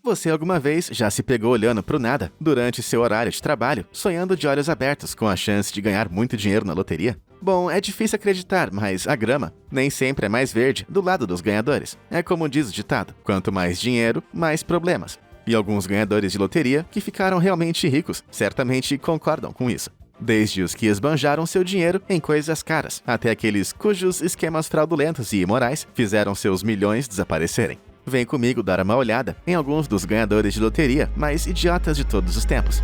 Você alguma vez já se pegou olhando pro nada durante seu horário de trabalho, sonhando de olhos abertos com a chance de ganhar muito dinheiro na loteria? Bom, é difícil acreditar, mas a grama nem sempre é mais verde do lado dos ganhadores. É como diz o ditado: quanto mais dinheiro, mais problemas. E alguns ganhadores de loteria que ficaram realmente ricos certamente concordam com isso. Desde os que esbanjaram seu dinheiro em coisas caras, até aqueles cujos esquemas fraudulentos e imorais fizeram seus milhões desaparecerem. Vem comigo dar uma olhada em alguns dos ganhadores de loteria mais idiotas de todos os tempos.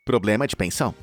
Problema de pensão.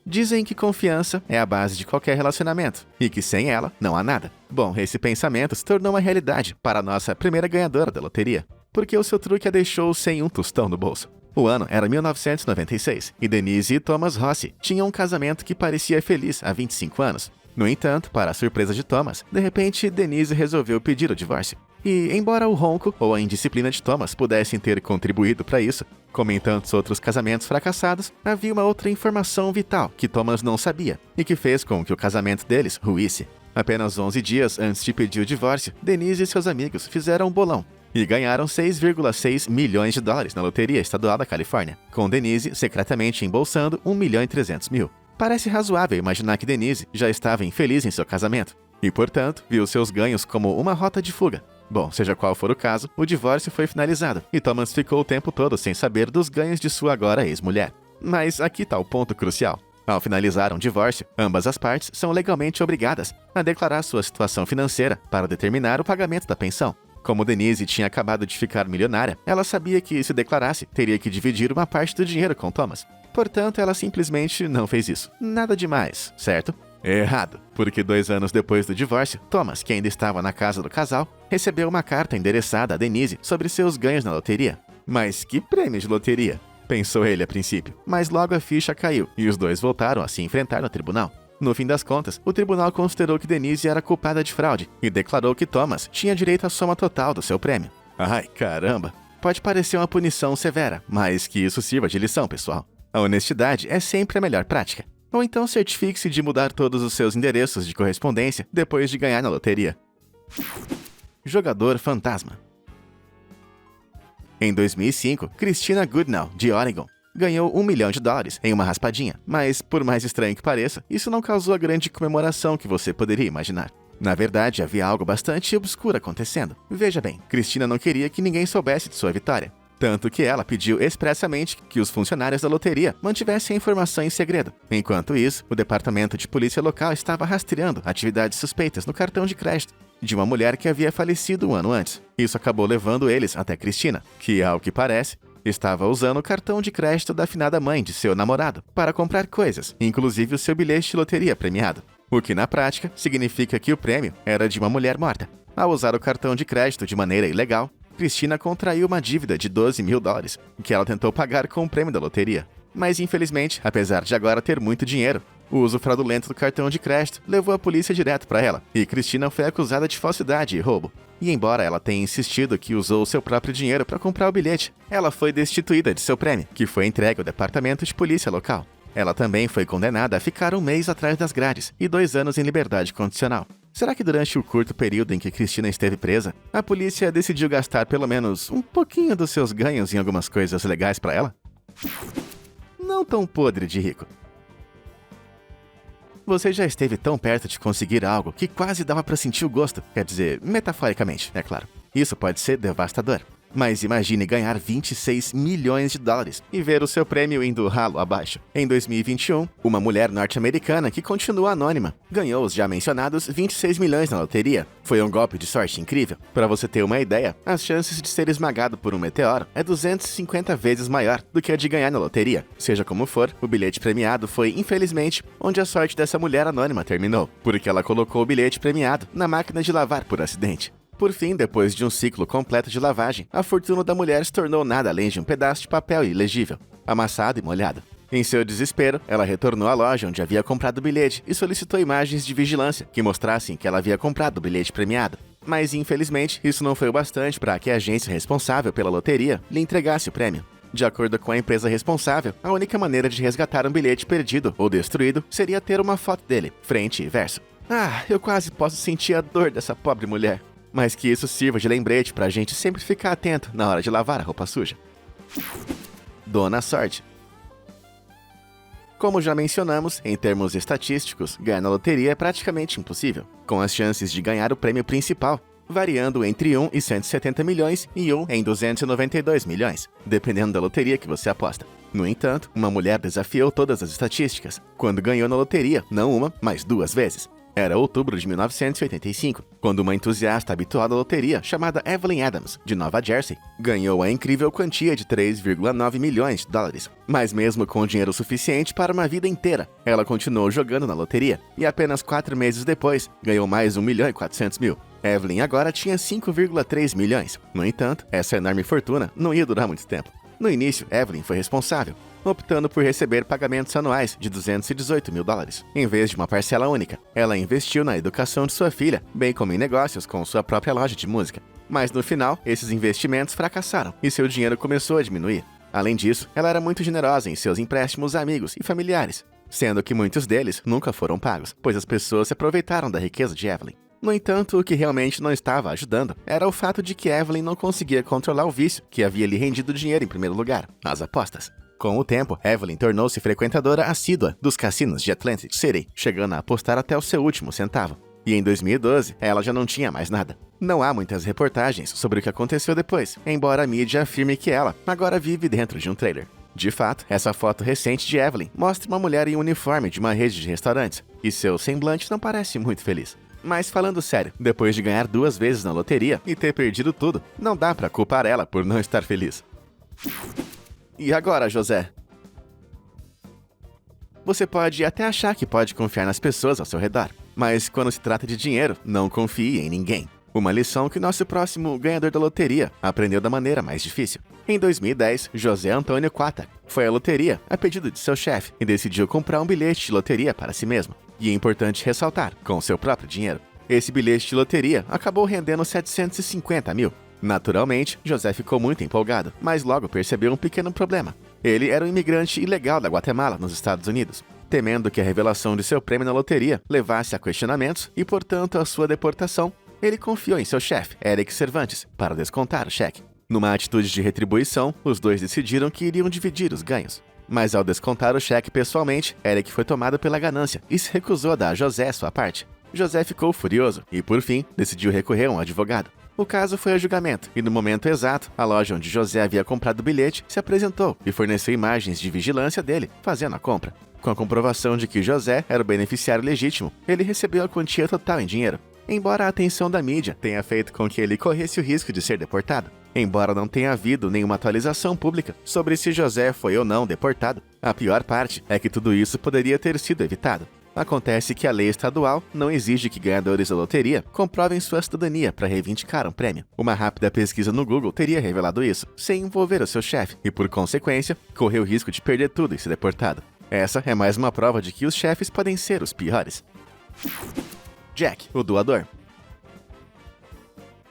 Dizem que confiança é a base de qualquer relacionamento e que sem ela não há nada. Bom, esse pensamento se tornou uma realidade para a nossa primeira ganhadora da loteria, porque o seu truque a deixou sem um tostão no bolso. O ano era 1996 e Denise e Thomas Rossi tinham um casamento que parecia feliz há 25 anos. No entanto, para a surpresa de Thomas, de repente Denise resolveu pedir o divórcio. E, embora o ronco ou a indisciplina de Thomas pudessem ter contribuído para isso, como em tantos outros casamentos fracassados, havia uma outra informação vital que Thomas não sabia e que fez com que o casamento deles ruísse. Apenas 11 dias antes de pedir o divórcio, Denise e seus amigos fizeram um bolão e ganharam 6,6 milhões de dólares na loteria estadual da Califórnia, com Denise secretamente embolsando 1.300.000. Parece razoável imaginar que Denise já estava infeliz em seu casamento e, portanto, viu seus ganhos como uma rota de fuga. Bom, seja qual for o caso, o divórcio foi finalizado e Thomas ficou o tempo todo sem saber dos ganhos de sua agora ex-mulher. Mas aqui está o ponto crucial. Ao finalizar um divórcio, ambas as partes são legalmente obrigadas a declarar sua situação financeira para determinar o pagamento da pensão. Como Denise tinha acabado de ficar milionária, ela sabia que, se declarasse, teria que dividir uma parte do dinheiro com Thomas. Portanto, ela simplesmente não fez isso. Nada demais, certo? Errado, porque 2 anos depois do divórcio, Thomas, que ainda estava na casa do casal, recebeu uma carta endereçada a Denise sobre seus ganhos na loteria. Mas que prêmio de loteria? Pensou ele a princípio, mas logo a ficha caiu e os dois voltaram a se enfrentar no tribunal. No fim das contas, o tribunal considerou que Denise era culpada de fraude e declarou que Thomas tinha direito à soma total do seu prêmio. Ai, caramba! Pode parecer uma punição severa, mas que isso sirva de lição, pessoal. A honestidade é sempre a melhor prática. Ou então certifique-se de mudar todos os seus endereços de correspondência depois de ganhar na loteria. Jogador fantasma. Em 2005, Christina Goodnow, de Oregon, ganhou $1 milhão em uma raspadinha, mas, por mais estranho que pareça, isso não causou a grande comemoração que você poderia imaginar. Na verdade, havia algo bastante obscuro acontecendo. Veja bem, Christina não queria que ninguém soubesse de sua vitória. Tanto que ela pediu expressamente que os funcionários da loteria mantivessem a informação em segredo. Enquanto isso, o departamento de polícia local estava rastreando atividades suspeitas no cartão de crédito de uma mulher que havia falecido um ano antes. Isso acabou levando eles até Christina, que, ao que parece, estava usando o cartão de crédito da finada mãe de seu namorado para comprar coisas, inclusive o seu bilhete de loteria premiado. O que, na prática, significa que o prêmio era de uma mulher morta. Ao usar o cartão de crédito de maneira ilegal, Christina contraiu uma dívida de $12 mil, que ela tentou pagar com o prêmio da loteria. Mas, infelizmente, apesar de agora ter muito dinheiro, o uso fraudulento do cartão de crédito levou a polícia direto para ela, e Christina foi acusada de falsidade e roubo. E embora ela tenha insistido que usou o seu próprio dinheiro para comprar o bilhete, ela foi destituída de seu prêmio, que foi entregue ao departamento de polícia local. Ela também foi condenada a ficar 1 mês atrás das grades e 2 anos em liberdade condicional. Será que durante o curto período em que Christina esteve presa, a polícia decidiu gastar pelo menos um pouquinho dos seus ganhos em algumas coisas legais para ela? Não tão podre de rico. Você já esteve tão perto de conseguir algo que quase dava para sentir o gosto, quer dizer, metaforicamente, é claro. Isso pode ser devastador. Mas imagine ganhar $26 milhões e ver o seu prêmio indo ralo abaixo. Em 2021, uma mulher norte-americana que continua anônima ganhou os já mencionados 26 milhões na loteria. Foi um golpe de sorte incrível. Para você ter uma ideia, as chances de ser esmagado por um meteoro é 250 vezes maior do que a de ganhar na loteria. Seja como for, o bilhete premiado foi, infelizmente, onde a sorte dessa mulher anônima terminou, porque ela colocou o bilhete premiado na máquina de lavar por acidente. Por fim, depois de um ciclo completo de lavagem, a fortuna da mulher se tornou nada além de um pedaço de papel ilegível, amassado e molhado. Em seu desespero, ela retornou à loja onde havia comprado o bilhete e solicitou imagens de vigilância que mostrassem que ela havia comprado o bilhete premiado. Mas, infelizmente, isso não foi o bastante para que a agência responsável pela loteria lhe entregasse o prêmio. De acordo com a empresa responsável, a única maneira de resgatar um bilhete perdido ou destruído seria ter uma foto dele, frente e verso. Ah, eu quase posso sentir a dor dessa pobre mulher. Mas que isso sirva de lembrete pra gente sempre ficar atento na hora de lavar a roupa suja. Dona Sorte. Como já mencionamos, em termos estatísticos, ganhar na loteria é praticamente impossível, com as chances de ganhar o prêmio principal, variando entre 1 em 170 milhões e 1 em 292 milhões, dependendo da loteria que você aposta. No entanto, uma mulher desafiou todas as estatísticas, quando ganhou na loteria, não uma, mas 2 vezes. Era outubro de 1985, quando uma entusiasta habitual da loteria, chamada Evelyn Adams, de Nova Jersey, ganhou a incrível quantia de 3,9 milhões de dólares. Mas mesmo com dinheiro suficiente para uma vida inteira, ela continuou jogando na loteria e apenas 4 meses depois ganhou mais 1.400.000. Evelyn agora tinha 5,3 milhões. No entanto, essa enorme fortuna não ia durar muito tempo. No início, Evelyn foi responsável, optando por receber pagamentos anuais de 218 mil dólares, em vez de uma parcela única. Ela investiu na educação de sua filha, bem como em negócios com sua própria loja de música. Mas no final, esses investimentos fracassaram e seu dinheiro começou a diminuir. Além disso, ela era muito generosa em seus empréstimos a amigos e familiares, sendo que muitos deles nunca foram pagos, pois as pessoas se aproveitaram da riqueza de Evelyn. No entanto, o que realmente não estava ajudando era o fato de que Evelyn não conseguia controlar o vício que havia lhe rendido dinheiro em primeiro lugar, as apostas. Com o tempo, Evelyn tornou-se frequentadora assídua dos cassinos de Atlantic City, chegando a apostar até o seu último centavo. E em 2012, ela já não tinha mais nada. Não há muitas reportagens sobre o que aconteceu depois, embora a mídia afirme que ela agora vive dentro de um trailer. De fato, essa foto recente de Evelyn mostra uma mulher em uniforme de uma rede de restaurantes, e seu semblante não parece muito feliz. Mas falando sério, depois de ganhar 2 vezes na loteria e ter perdido tudo, não dá pra culpar ela por não estar feliz. E agora, José? Você pode até achar que pode confiar nas pessoas ao seu redor, mas quando se trata de dinheiro, não confie em ninguém. Uma lição que nosso próximo ganhador da loteria aprendeu da maneira mais difícil. Em 2010, José Antônio Quata foi à loteria a pedido de seu chefe e decidiu comprar um bilhete de loteria para si mesmo. E é importante ressaltar, com seu próprio dinheiro. Esse bilhete de loteria acabou rendendo 750 mil. Naturalmente, José ficou muito empolgado, mas logo percebeu um pequeno problema. Ele era um imigrante ilegal da Guatemala, nos Estados Unidos. Temendo que a revelação de seu prêmio na loteria levasse a questionamentos e, portanto, a sua deportação, ele confiou em seu chefe, Eric Cervantes, para descontar o cheque. Numa atitude de retribuição, os dois decidiram que iriam dividir os ganhos. Mas ao descontar o cheque pessoalmente, Eric foi tomado pela ganância e se recusou a dar a José sua parte. José ficou furioso e, por fim, decidiu recorrer a um advogado. O caso foi a julgamento e, no momento exato, a loja onde José havia comprado o bilhete se apresentou e forneceu imagens de vigilância dele fazendo a compra. Com a comprovação de que José era o beneficiário legítimo, ele recebeu a quantia total em dinheiro. Embora a atenção da mídia tenha feito com que ele corresse o risco de ser deportado, embora não tenha havido nenhuma atualização pública sobre se José foi ou não deportado, a pior parte é que tudo isso poderia ter sido evitado. Acontece que a lei estadual não exige que ganhadores da loteria comprovem sua cidadania para reivindicar um prêmio. Uma rápida pesquisa no Google teria revelado isso, sem envolver o seu chefe, e por consequência, correu o risco de perder tudo e ser deportado. Essa é mais uma prova de que os chefes podem ser os piores. Jack, o doador.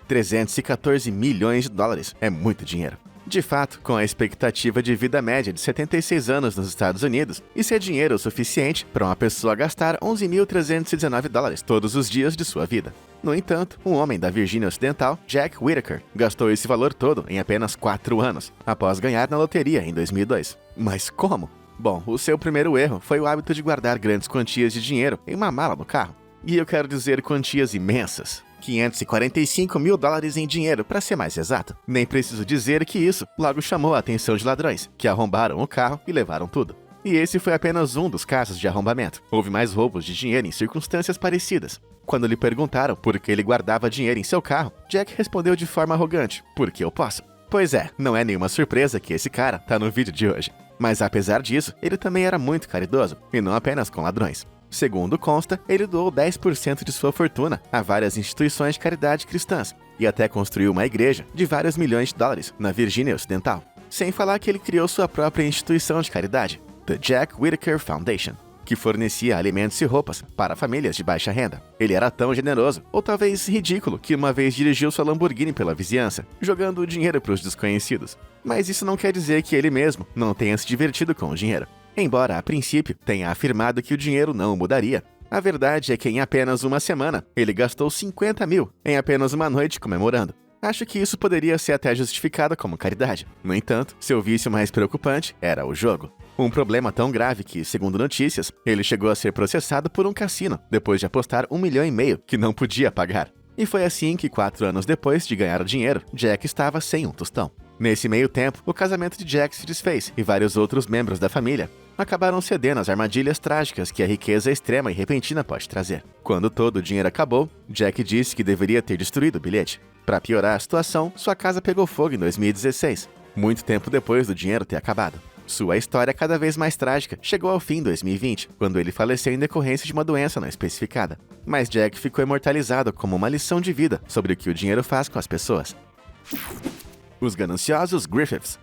314 milhões de dólares é muito dinheiro. De fato, com a expectativa de vida média de 76 anos nos Estados Unidos, isso é dinheiro o suficiente para uma pessoa gastar 11.319 dólares todos os dias de sua vida. No entanto, um homem da Virgínia Ocidental, Jack Whittaker, gastou esse valor todo em apenas 4 anos, após ganhar na loteria em 2002. Mas como? Bom, o seu primeiro erro foi o hábito de guardar grandes quantias de dinheiro em uma mala no carro. E eu quero dizer quantias imensas. 545 mil dólares em dinheiro, para ser mais exato. Nem preciso dizer que isso logo chamou a atenção de ladrões, que arrombaram o carro e levaram tudo. E esse foi apenas um dos casos de arrombamento. Houve mais roubos de dinheiro em circunstâncias parecidas. Quando lhe perguntaram por que ele guardava dinheiro em seu carro, Jack respondeu de forma arrogante: porque eu posso. Pois é, não é nenhuma surpresa que esse cara tá no vídeo de hoje. Mas apesar disso, ele também era muito caridoso, e não apenas com ladrões. Segundo consta, ele doou 10% de sua fortuna a várias instituições de caridade cristãs e até construiu uma igreja de vários milhões de dólares na Virgínia Ocidental. Sem falar que ele criou sua própria instituição de caridade, The Jack Whittaker Foundation. que fornecia alimentos e roupas para famílias de baixa renda. Ele era tão generoso, ou talvez ridículo, que uma vez dirigiu sua Lamborghini pela vizinhança, jogando dinheiro para os desconhecidos. Mas isso não quer dizer que ele mesmo não tenha se divertido com o dinheiro. Embora, a princípio, tenha afirmado que o dinheiro não o mudaria. A verdade é que em apenas uma semana, ele gastou 50 mil em apenas uma noite comemorando. Acho que isso poderia ser até justificado como caridade. No entanto, seu vício mais preocupante era o jogo. Um problema tão grave que, segundo notícias, ele chegou a ser processado por um cassino depois de apostar 1,5 milhão que não podia pagar. E foi assim que, 4 anos depois de ganhar o dinheiro, Jack estava sem um tostão. Nesse meio tempo, o casamento de Jack se desfez e vários outros membros da família acabaram cedendo às armadilhas trágicas que a riqueza extrema e repentina pode trazer. Quando todo o dinheiro acabou, Jack disse que deveria ter destruído o bilhete. Para piorar a situação, sua casa pegou fogo em 2016, muito tempo depois do dinheiro ter acabado. Sua história, cada vez mais trágica, chegou ao fim em 2020, quando ele faleceu em decorrência de uma doença não especificada. Mas Jack ficou imortalizado como uma lição de vida sobre o que o dinheiro faz com as pessoas. Os gananciosos Griffiths.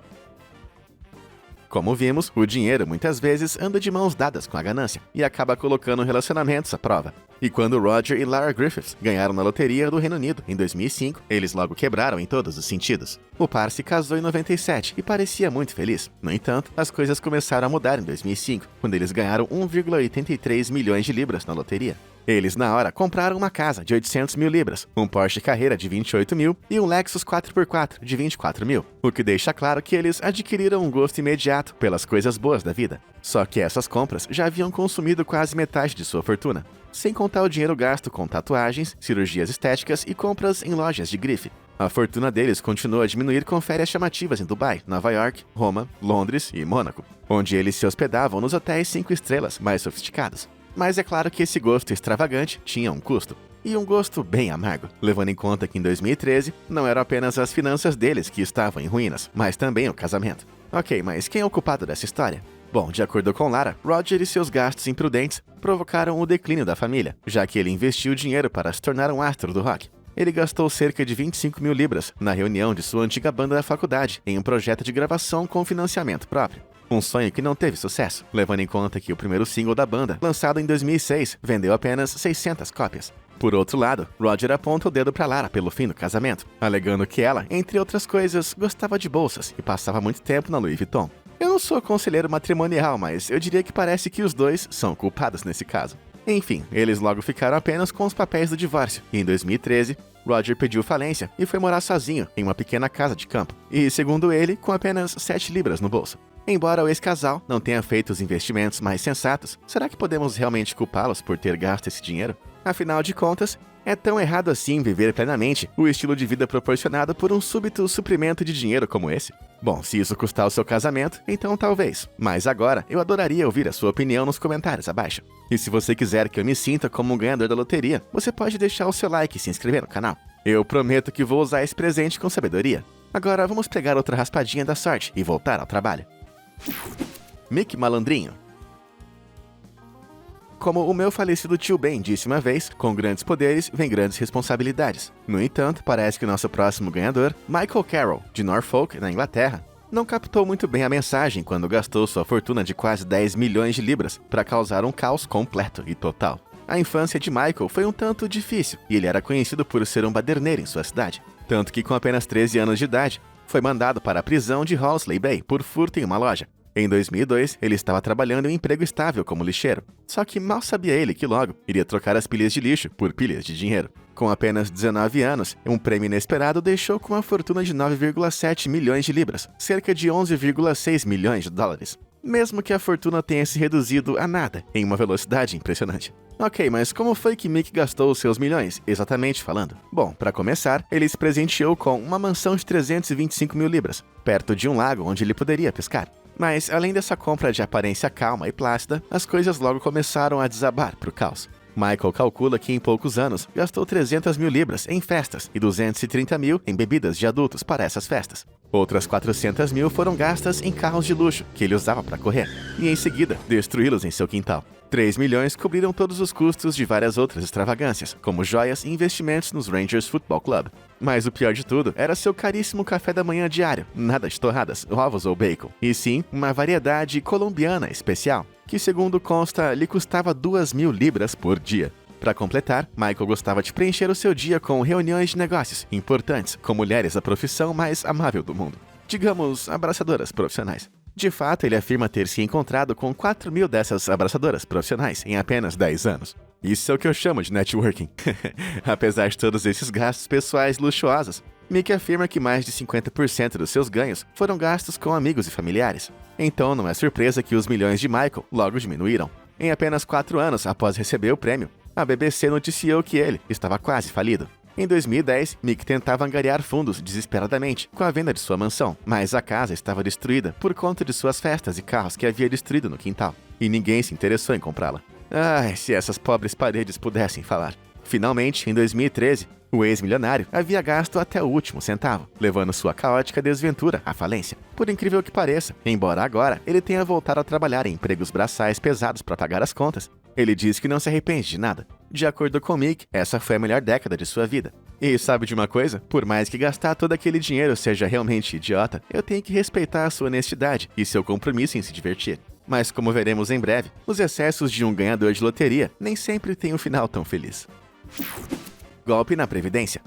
Como vimos, o dinheiro muitas vezes anda de mãos dadas com a ganância e acaba colocando relacionamentos à prova. E quando Roger e Lara Griffiths ganharam na loteria do Reino Unido em 2005, eles logo quebraram em todos os sentidos. O par se casou em 97 e parecia muito feliz. No entanto, as coisas começaram a mudar em 2005, quando eles ganharam 1,83 milhões de libras na loteria. Eles, na hora, compraram uma casa de 800 mil libras, um Porsche Carrera de 28 mil e um Lexus 4x4 de 24 mil, o que deixa claro que eles adquiriram um gosto imediato pelas coisas boas da vida. Só que essas compras já haviam consumido quase metade de sua fortuna, sem contar o dinheiro gasto com tatuagens, cirurgias estéticas e compras em lojas de grife. A fortuna deles continuou a diminuir com férias chamativas em Dubai, Nova York, Roma, Londres e Mônaco, onde eles se hospedavam nos hotéis 5 estrelas mais sofisticados. Mas é claro que esse gosto extravagante tinha um custo. E um gosto bem amargo, levando em conta que em 2013 não eram apenas as finanças deles que estavam em ruínas, mas também o casamento. Ok, mas quem é o culpado dessa história? Bom, de acordo com Lara, Roger e seus gastos imprudentes provocaram o declínio da família, já que ele investiu dinheiro para se tornar um astro do rock. Ele gastou cerca de 25 mil libras na reunião de sua antiga banda da faculdade em um projeto de gravação com financiamento próprio. Um sonho que não teve sucesso, levando em conta que o primeiro single da banda, lançado em 2006, vendeu apenas 600 cópias. Por outro lado, Roger aponta o dedo para Lara pelo fim do casamento, alegando que ela, entre outras coisas, gostava de bolsas e passava muito tempo na Louis Vuitton. Eu não sou conselheiro matrimonial, mas eu diria que parece que os dois são culpados nesse caso. Enfim, eles logo ficaram apenas com os papéis do divórcio, e em 2013, Roger pediu falência e foi morar sozinho em uma pequena casa de campo, e, segundo ele, com apenas 7 libras no bolso. Embora o ex-casal não tenha feito os investimentos mais sensatos, será que podemos realmente culpá-los por ter gasto esse dinheiro? Afinal de contas, é tão errado assim viver plenamente o estilo de vida proporcionado por um súbito suprimento de dinheiro como esse? Bom, se isso custar o seu casamento, então talvez. Mas agora, eu adoraria ouvir a sua opinião nos comentários abaixo. E se você quiser que eu me sinta como um ganhador da loteria, você pode deixar o seu like e se inscrever no canal. Eu prometo que vou usar esse presente com sabedoria. Agora vamos pegar outra raspadinha da sorte e voltar ao trabalho. Mick Malandrinho. Como o meu falecido tio Ben disse uma vez, com grandes poderes vem grandes responsabilidades. No entanto, parece que o nosso próximo ganhador, Michael Carroll, de Norfolk, na Inglaterra, não captou muito bem a mensagem quando gastou sua fortuna de quase 10 milhões de libras para causar um caos completo e total. A infância de Michael foi um tanto difícil e ele era conhecido por ser um baderneiro em sua cidade. Tanto que com apenas 13 anos de idade, foi mandado para a prisão de Hounslow Bay por furto em uma loja. Em 2002, ele estava trabalhando em um emprego estável como lixeiro. Só que mal sabia ele que logo iria trocar as pilhas de lixo por pilhas de dinheiro. Com apenas 19 anos, um prêmio inesperado deixou com uma fortuna de 9,7 milhões de libras, cerca de 11,6 milhões de dólares. Mesmo que a fortuna tenha se reduzido a nada, em uma velocidade impressionante. Ok, mas como foi que Mick gastou os seus milhões, exatamente falando? Bom, para começar, ele se presenteou com uma mansão de 325 mil libras, perto de um lago onde ele poderia pescar. Mas, além dessa compra de aparência calma e plácida, as coisas logo começaram a desabar pro caos. Michael calcula que em poucos anos gastou 300 mil libras em festas e 230 mil em bebidas de adultos para essas festas. Outras 400 mil foram gastas em carros de luxo que ele usava para correr, e em seguida destruí-los em seu quintal. 3 milhões cobriram todos os custos de várias outras extravagâncias, como joias e investimentos nos Rangers Football Club. Mas o pior de tudo era seu caríssimo café da manhã diário, nada de torradas, ovos ou bacon, e sim uma variedade colombiana especial. que segundo consta lhe custava 2.000 libras por dia. Para completar, Michael gostava de preencher o seu dia com reuniões de negócios importantes com mulheres da profissão mais amável do mundo. Digamos, abraçadoras profissionais. De fato, ele afirma ter se encontrado com 4.000 dessas abraçadoras profissionais em apenas 10 anos. Isso é o que eu chamo de networking. Apesar de todos esses gastos pessoais luxuosos, Mick afirma que mais de 50% dos seus ganhos foram gastos com amigos e familiares. Então não é surpresa que os milhões de Michael logo diminuíram. Em apenas 4 anos após receber o prêmio, a BBC noticiou que ele estava quase falido. Em 2010, Mick tentava angariar fundos desesperadamente com a venda de sua mansão, mas a casa estava destruída por conta de suas festas e carros que havia destruído no quintal, e ninguém se interessou em comprá-la. Ai, se essas pobres paredes pudessem falar. Finalmente, em 2013, o ex-milionário havia gasto até o último centavo, levando sua caótica desventura à falência. Por incrível que pareça, embora agora ele tenha voltado a trabalhar em empregos braçais pesados para pagar as contas, ele diz que não se arrepende de nada. De acordo com Mick, essa foi a melhor década de sua vida. E sabe de uma coisa? Por mais que gastar todo aquele dinheiro seja realmente idiota, eu tenho que respeitar a sua honestidade e seu compromisso em se divertir. Mas como veremos em breve, os excessos de um ganhador de loteria nem sempre têm um final tão feliz. Golpe na Previdência.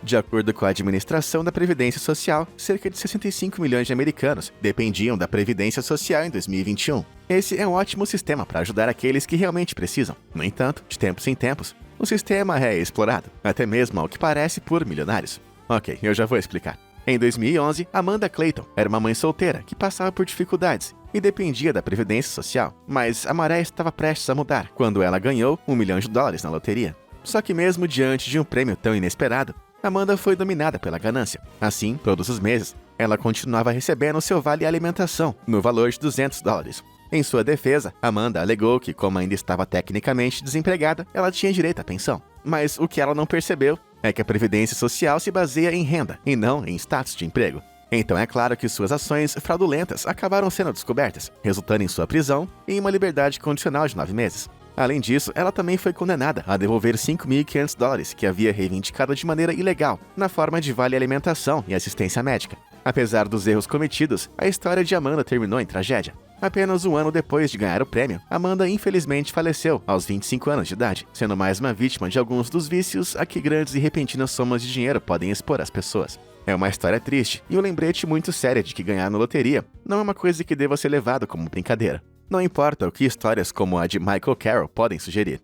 De acordo com a administração da Previdência Social, cerca de 65 milhões de americanos dependiam da Previdência Social em 2021. Esse é um ótimo sistema para ajudar aqueles que realmente precisam. No entanto, de tempos em tempos, o sistema é explorado, até mesmo ao que parece por milionários. Ok, eu já vou explicar. Em 2011, Amanda Clayton era uma mãe solteira que passava por dificuldades e dependia da Previdência Social, mas a maré estava prestes a mudar quando ela ganhou $1 milhão na loteria. Só que mesmo diante de um prêmio tão inesperado, Amanda foi dominada pela ganância. Assim, todos os meses, ela continuava recebendo seu vale-alimentação, no valor de $200. Em sua defesa, Amanda alegou que, como ainda estava tecnicamente desempregada, ela tinha direito à pensão. Mas o que ela não percebeu é que a Previdência Social se baseia em renda e não em status de emprego. Então é claro que suas ações fraudulentas acabaram sendo descobertas, resultando em sua prisão e em uma liberdade condicional de 9 meses. Além disso, ela também foi condenada a devolver $5.500 que havia reivindicado de maneira ilegal, na forma de vale-alimentação e assistência médica. Apesar dos erros cometidos, a história de Amanda terminou em tragédia. Apenas um ano depois de ganhar o prêmio, Amanda infelizmente faleceu aos 25 anos de idade, sendo mais uma vítima de alguns dos vícios a que grandes e repentinas somas de dinheiro podem expor as pessoas. É uma história triste e um lembrete muito sério de que ganhar na loteria não é uma coisa que deva ser levado como brincadeira. Não importa o que histórias como a de Michael Carroll podem sugerir.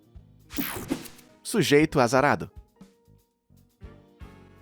Sujeito azarado.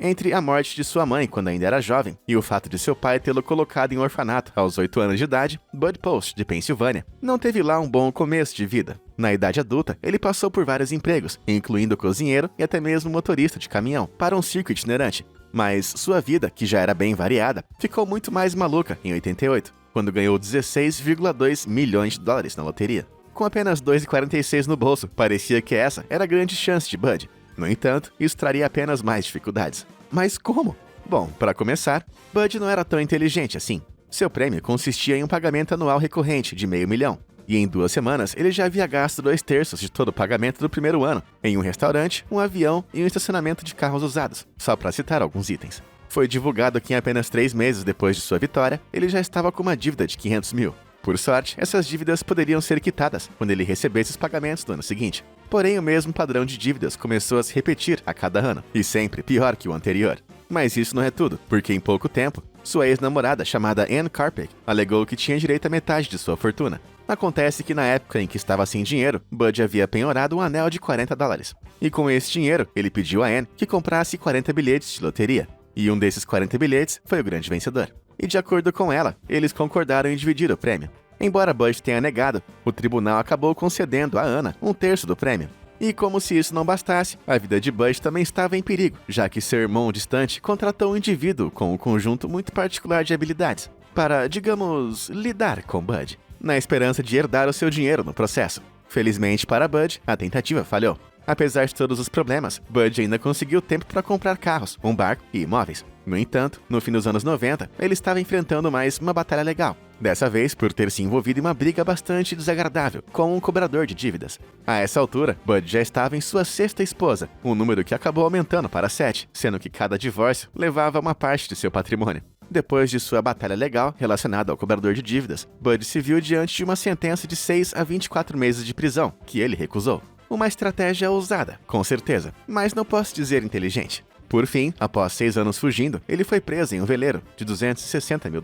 Entre a morte de sua mãe quando ainda era jovem e o fato de seu pai tê-lo colocado em orfanato aos 8 anos de idade, Bud Post, de Pensilvânia, não teve lá um bom começo de vida. Na idade adulta, ele passou por vários empregos, incluindo cozinheiro e até mesmo motorista de caminhão, para um circo itinerante. Mas sua vida, que já era bem variada, ficou muito mais maluca em 88, quando ganhou $16,2 milhões na loteria. Com apenas $2,46 no bolso, parecia que essa era a grande chance de Bud. No entanto, isso traria apenas mais dificuldades. Mas como? Bom, para começar, Bud não era tão inteligente assim. Seu prêmio consistia em um pagamento anual recorrente de $500 mil, e em 2 semanas ele já havia gasto 2/3 de todo o pagamento do primeiro ano, em um restaurante, um avião e um estacionamento de carros usados, só para citar alguns itens. Foi divulgado que em apenas 3 meses depois de sua vitória, ele já estava com uma dívida de $500 mil. Por sorte, essas dívidas poderiam ser quitadas quando ele recebesse os pagamentos do ano seguinte. Porém, o mesmo padrão de dívidas começou a se repetir a cada ano, e sempre pior que o anterior. Mas isso não é tudo, porque em pouco tempo, sua ex-namorada, chamada Ann Carpeck, alegou que tinha direito à metade de sua fortuna. Acontece que na época em que estava sem dinheiro, Bud havia penhorado um anel de $40. E com esse dinheiro, ele pediu a Ann que comprasse 40 bilhetes de loteria. E um desses 40 bilhetes foi o grande vencedor. E de acordo com ela, eles concordaram em dividir o prêmio. Embora Bud tenha negado, o tribunal acabou concedendo a Anna 1/3 do prêmio. E como se isso não bastasse, a vida de Bud também estava em perigo, já que seu irmão distante contratou um indivíduo com um conjunto muito particular de habilidades para, digamos, lidar com Bud, na esperança de herdar o seu dinheiro no processo. Felizmente para Bud, a tentativa falhou. Apesar de todos os problemas, Bud ainda conseguiu tempo para comprar carros, um barco e imóveis. No entanto, no fim dos anos 90, ele estava enfrentando mais uma batalha legal. Dessa vez por ter se envolvido em uma briga bastante desagradável com um cobrador de dívidas. A essa altura, Bud já estava em sua 6ª esposa, um número que acabou aumentando para 7, sendo que cada divórcio levava uma parte de seu patrimônio. Depois de sua batalha legal relacionada ao cobrador de dívidas, Bud se viu diante de uma sentença de 6 a 24 meses de prisão, que ele recusou. Uma estratégia ousada, com certeza, mas não posso dizer inteligente. Por fim, após 6 anos fugindo, ele foi preso em um veleiro de $260 mil.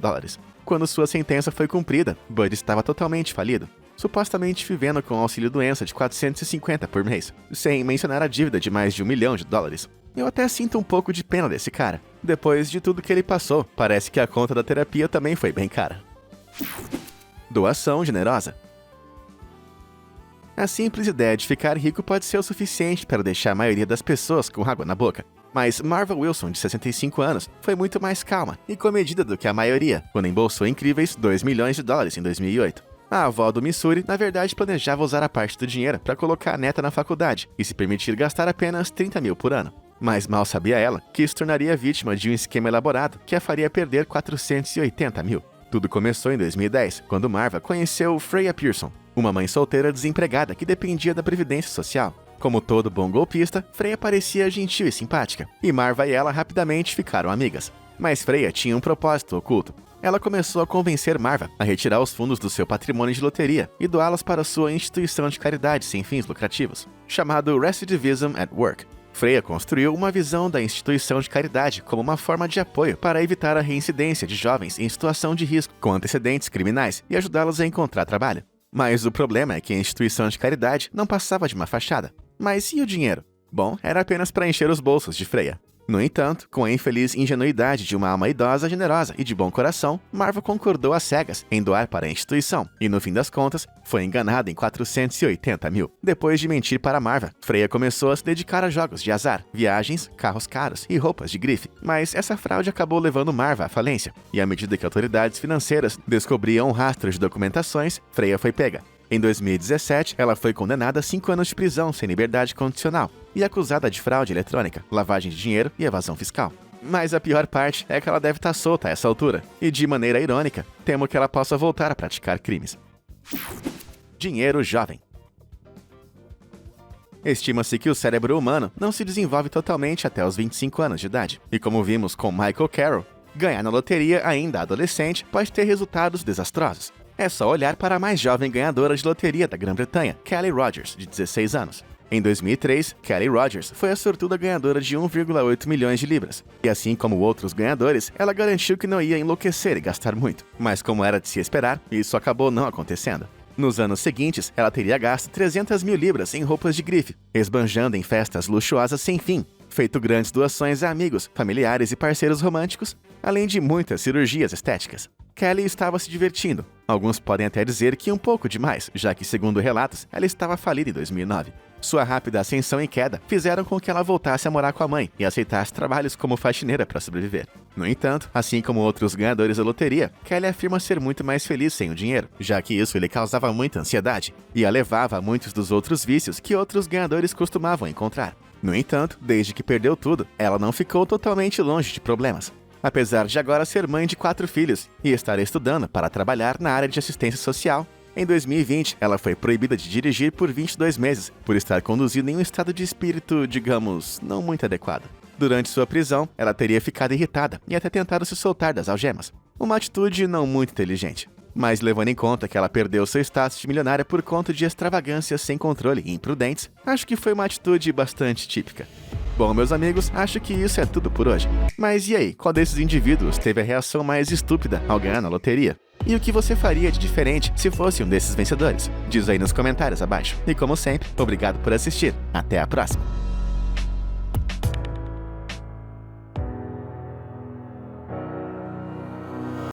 Quando sua sentença foi cumprida, Bud estava totalmente falido, supostamente vivendo com auxílio-doença de $450 por mês, sem mencionar a dívida de mais de $1 milhão. Eu até sinto um pouco de pena desse cara. Depois de tudo que ele passou, parece que a conta da terapia também foi bem cara. Doação generosa. A simples ideia de ficar rico pode ser o suficiente para deixar a maioria das pessoas com água na boca. Mas Marva Wilson, de 65 anos, foi muito mais calma e comedida do que a maioria, quando embolsou incríveis $2 milhões em 2008. A avó do Missouri, na verdade, planejava usar a parte do dinheiro para colocar a neta na faculdade e se permitir gastar apenas $30 mil por ano. Mas mal sabia ela que se tornaria vítima de um esquema elaborado que a faria perder $480 mil. Tudo começou em 2010, quando Marva conheceu Freya Pearson, uma mãe solteira desempregada que dependia da Previdência Social. Como todo bom golpista, Freya parecia gentil e simpática, e Marva e ela rapidamente ficaram amigas. Mas Freya tinha um propósito oculto. Ela começou a convencer Marva a retirar os fundos do seu patrimônio de loteria e doá-los para sua instituição de caridade sem fins lucrativos, chamado Recidivism at Work. Freya construiu uma visão da instituição de caridade como uma forma de apoio para evitar a reincidência de jovens em situação de risco com antecedentes criminais e ajudá-los a encontrar trabalho. Mas o problema é que a instituição de caridade não passava de uma fachada. Mas e o dinheiro? Bom, era apenas para encher os bolsos de Freya. No entanto, com a infeliz ingenuidade de uma alma idosa, generosa e de bom coração, Marva concordou às cegas em doar para a instituição e, no fim das contas, foi enganada em $480 mil. Depois de mentir para Marva, Freya começou a se dedicar a jogos de azar, viagens, carros caros e roupas de grife. Mas essa fraude acabou levando Marva à falência, e à medida que autoridades financeiras descobriam rastros de documentações, Freya foi pega. Em 2017, ela foi condenada a 5 anos de prisão sem liberdade condicional e acusada de fraude eletrônica, lavagem de dinheiro e evasão fiscal. Mas a pior parte é que ela deve estar solta a essa altura, e de maneira irônica, temo que ela possa voltar a praticar crimes. Dinheiro jovem. Estima-se que o cérebro humano não se desenvolve totalmente até os 25 anos de idade, e como vimos com Michael Carroll, ganhar na loteria ainda adolescente pode ter resultados desastrosos. É só olhar para a mais jovem ganhadora de loteria da Grã-Bretanha, Kelly Rogers, de 16 anos. Em 2003, Kelly Rogers foi a sortuda ganhadora de 1,8 milhões de libras. E assim como outros ganhadores, ela garantiu que não ia enlouquecer e gastar muito. Mas como era de se esperar, isso acabou não acontecendo. Nos anos seguintes, ela teria gasto 300 mil libras em roupas de grife, esbanjando em festas luxuosas sem fim, feito grandes doações a amigos, familiares e parceiros românticos, além de muitas cirurgias estéticas. Kelly estava se divertindo. Alguns podem até dizer que um pouco demais, já que, segundo relatos, ela estava falida em 2009. Sua rápida ascensão e queda fizeram com que ela voltasse a morar com a mãe e aceitasse trabalhos como faxineira para sobreviver. No entanto, assim como outros ganhadores da loteria, Kelly afirma ser muito mais feliz sem o dinheiro, já que isso lhe causava muita ansiedade e a levava a muitos dos outros vícios que outros ganhadores costumavam encontrar. No entanto, desde que perdeu tudo, ela não ficou totalmente longe de problemas. Apesar de agora ser mãe de 4 filhos e estar estudando para trabalhar na área de assistência social, em 2020 ela foi proibida de dirigir por 22 meses por estar conduzindo em um estado de espírito, digamos, não muito adequado. Durante sua prisão, ela teria ficado irritada e até tentado se soltar das algemas. Uma atitude não muito inteligente. Mas levando em conta que ela perdeu seu status de milionária por conta de extravagâncias sem controle e imprudentes, acho que foi uma atitude bastante típica. Bom, meus amigos, acho que isso é tudo por hoje. Mas e aí, qual desses indivíduos teve a reação mais estúpida ao ganhar na loteria? E o que você faria de diferente se fosse um desses vencedores? Diz aí nos comentários abaixo. E como sempre, obrigado por assistir. Até a próxima!